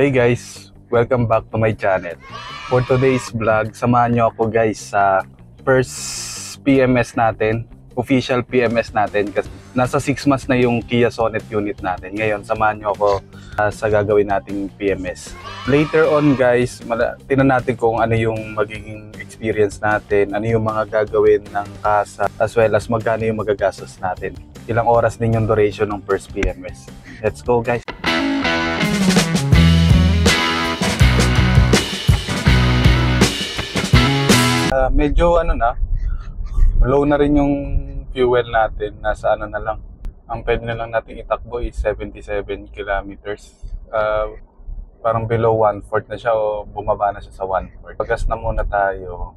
Hey guys, welcome back to my channel. For today's vlog, samahan nyo ako guys sa first PMS natin, official PMS natin. Kasi nasa 6 months na yung Kia Sonet unit natin. Ngayon, samahan nyo ako sa gagawin nating PMS. Later on guys, tinan natin kung ano yung magiging experience natin, ano yung mga gagawin ng kasa, as well as magkano yung magagastos natin. Ilang oras din yung duration ng first PMS. Let's go guys! Medyo low na rin yung fuel natin. Nasa na lang. Ang pwede na lang natin itakbo is 77 kilometers. Parang below 1/4 na siya o bumaba na siya sa 1/4. Pagas na muna tayo.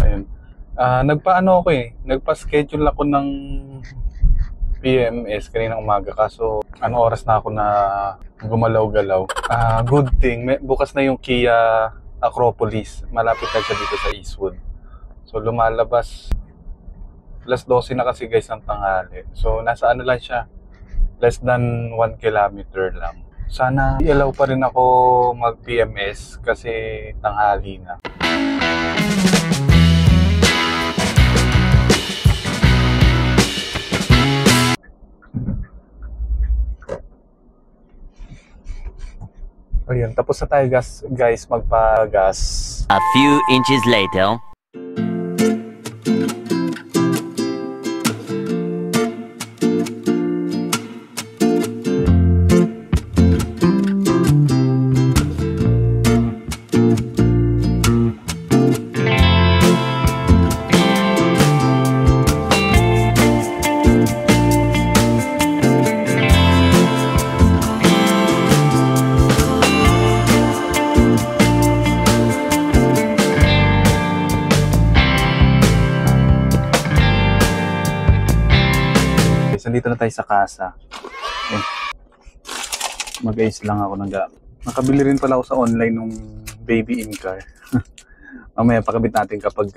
Ayun. Nagpa-schedule ako ng PMS kaninang umaga kaso oras na ako na gumalaw-galaw. Good thing, bukas na yung Kia Acropolis. Malapit na siya dito sa Eastwood. So lumalabas. Alas 12 na kasi guys ng tanghali. So nasa lang siya. Less than 1 kilometer lang. Sana i-allow pa rin ako mag-PMS kasi tanghali na. Ayun, tapos na tayo guys magpa-gas. A few inches later. Nandito na tayo sa kasa. Mag-ayos lang ako ng gamit. Nakabili rin pala ako sa online nung baby in-car. Mamaya pakabit natin kapag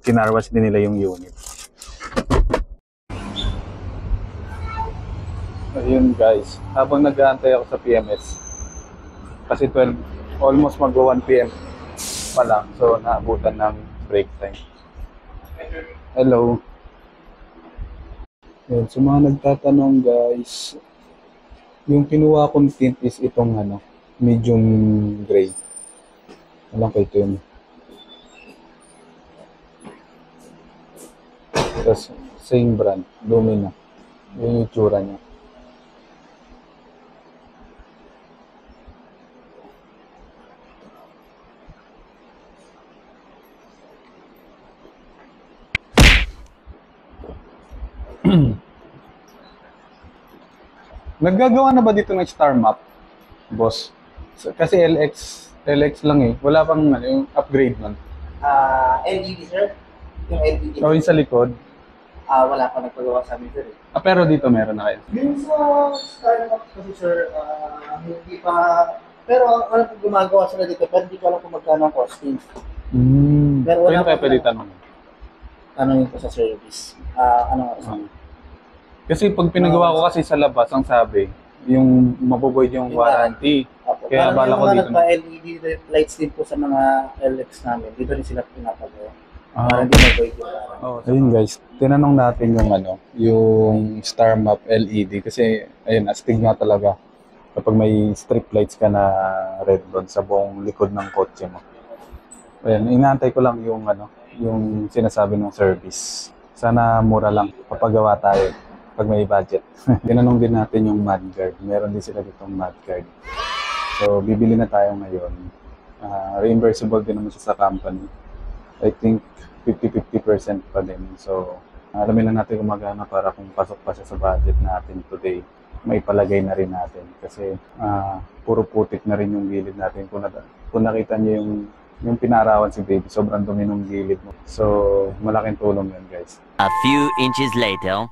kinarwash din nila yung unit. Ayun guys, habang nag-aantay ako sa PMS, kasi 12, almost mag-1 PM pa lang, so naabutan ng break time. Hello. Yan, sa mga nagtatanong guys, yung kinuha kong tint is itong medium gray. Alam ko ito yun. Tapos same brand, Lumina. Yung itsura niya. Naggagawa na ba dito ng star map, boss? Kasi LX lang eh. Wala pang yung upgrade nun. LED sir? Yung LED. O yung sa likod? Wala pa nagpagawa sa amin sir. Pero dito meron na kayo. Yung sa star map kasi sir, hindi pa... Pero alam ko gumagawa sila dito, pero hindi ko alam kung magkano ang costing. Pero wala pa pwede tanong. Tanongin ko sa service. Ano nga Kasi pag pinagawa ko kasi sa labas, ang sabi, yung mabuboid yung warranty. Kaya bala ko dito. Nagpa-LED lights din po sa mga LX namin. Dito rin sila pinapagawa. Para hindi mabuboid yung warranty. Ayun guys, tinanong natin yung star map LED kasi ayun, astig nga talaga kapag may strip lights ka na red doon sa buong likod ng kotse mo. Ayun, inaantay ko lang yung sinasabi ng service. Sana mura lang papagawa tayo pag may budget. Tinanong din natin yung mudguard. Meron din sila ditong mudguard. So, bibili na tayo ngayon. Reimbursable din naman siya sa company. I think 50-50% pa din. So, alamin lang natin kung magana para kung pasok pa siya sa budget natin today, may palagay na rin natin. Kasi puro putik na rin yung gilid natin. Kung nakita niyo yung pinarawan si baby, sobrang dumi ng gilid mo. So, malaking tulong yun guys. A few inches later.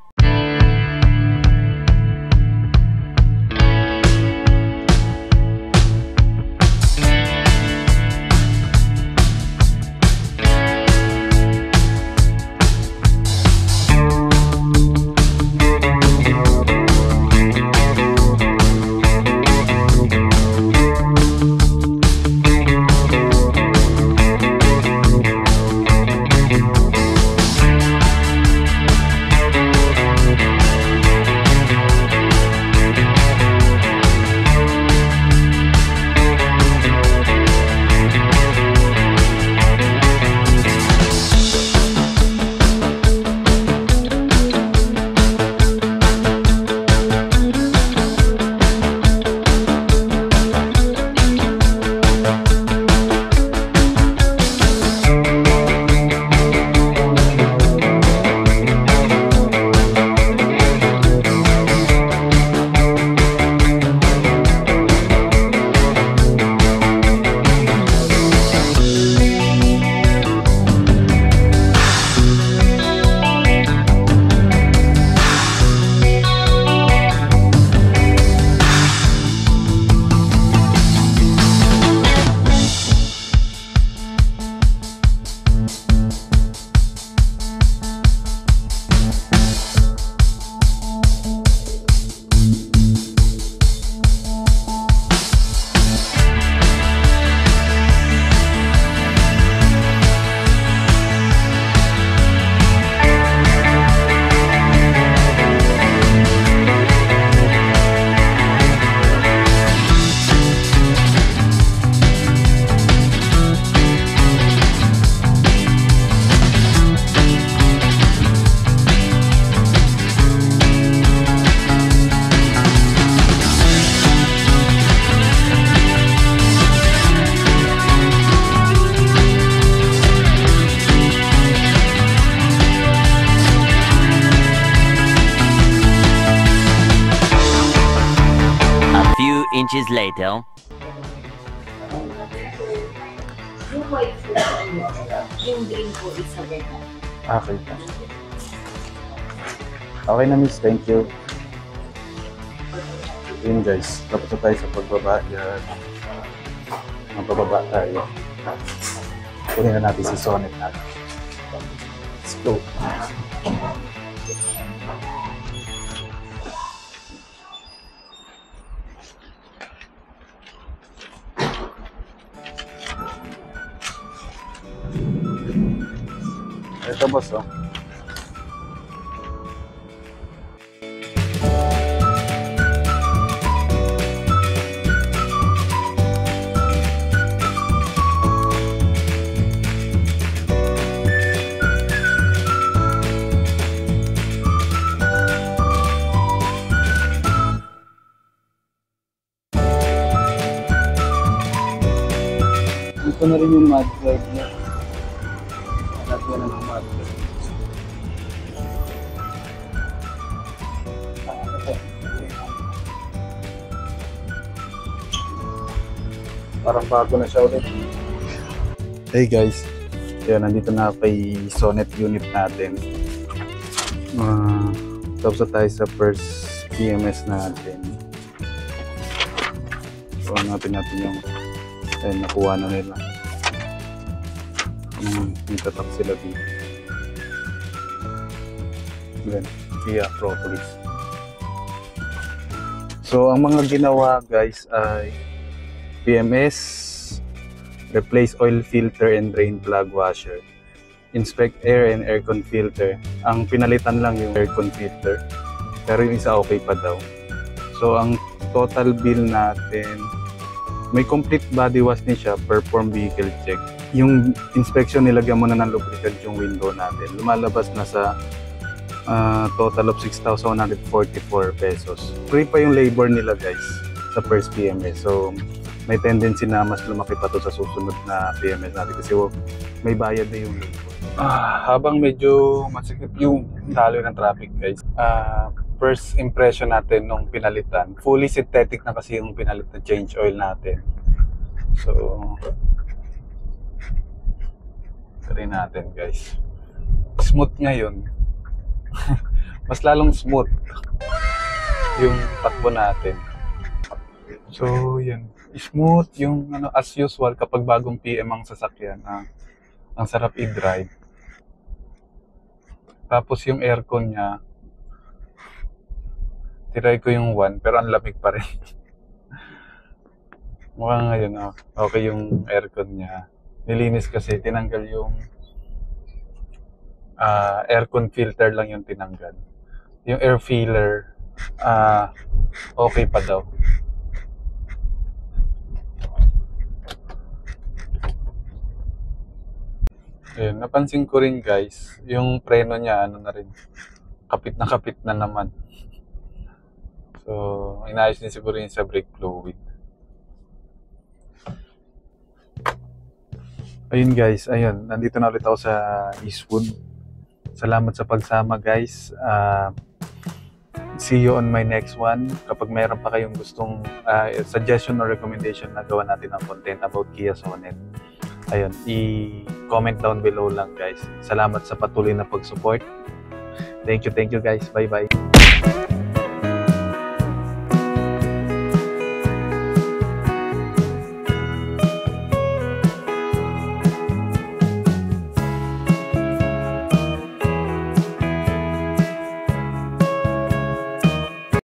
inches later. Yung white po sa inyo, yung green po is sa ganyan. Okay. Okay na, miss. Thank you. Yun guys, tapos na tayo sa pagbaba. Yan. Mabababa tayo. Kunin na natin si Sonet natin. Let's go. Ito boss, oh. Ito na rin yung mud guard niya. Lagyan na ng mud guard. Parang bago na siya ulit. Hey guys, yan, nandito na kay Sonet unit natin. Tapos na tayo sa first PMS natin. So, natin yung ayun, nakuha na nila. Nagtatak sila dito. Ayan, via Propolis. So, ang mga ginawa guys ay PMS, replace oil filter and drain plug washer, inspect air and aircon filter. Ang pinalitan lang yung aircon filter, pero yung isa okay pa daw. So, ang total bill natin, may complete body wash din siya, perform vehicle check. Yung inspection, nilagyan mo na ng lubricant yung window natin. Lumalabas na sa total of 6,144 pesos. Free pa yung labor nila guys sa first PMS. So, may tendency na mas lumaki pa to sa susunod na PMS natin kasi may bayad na yung labor. Habang medyo masikip yung daloy ng traffic guys, first impression natin nung pinalitan, fully synthetic na kasi yung pinalit na change oil natin. So, try natin guys. Smooth ngayon. Mas lalong smooth yung takbo natin. So, yan. Smooth yung as usual kapag bagong PM ang sasakyan. Ang sarap i-drive. Tapos yung aircon niya, tiray ko yung 1 pero ang lamig pa rin. Mukhang ngayon okay yung aircon niya. Nilinis kasi, tinanggal yung aircon filter lang yung tinanggal. Yung air filler okay pa daw. Ayun, napansin ko rin guys, yung preno niya na rin, kapit na naman. So, inayos din siguro yun sa brake fluid. Ayun guys, ayun, nandito na ulit ako sa Eastwood. Salamat sa pagsama guys. See you on my next one. Kapag mayroon pa kayong gustong suggestion or recommendation na gawa natin ng content about Kia Sonet, ayun, i-comment down below lang guys. Salamat sa patuloy na pag-support. Thank you guys. Bye-bye.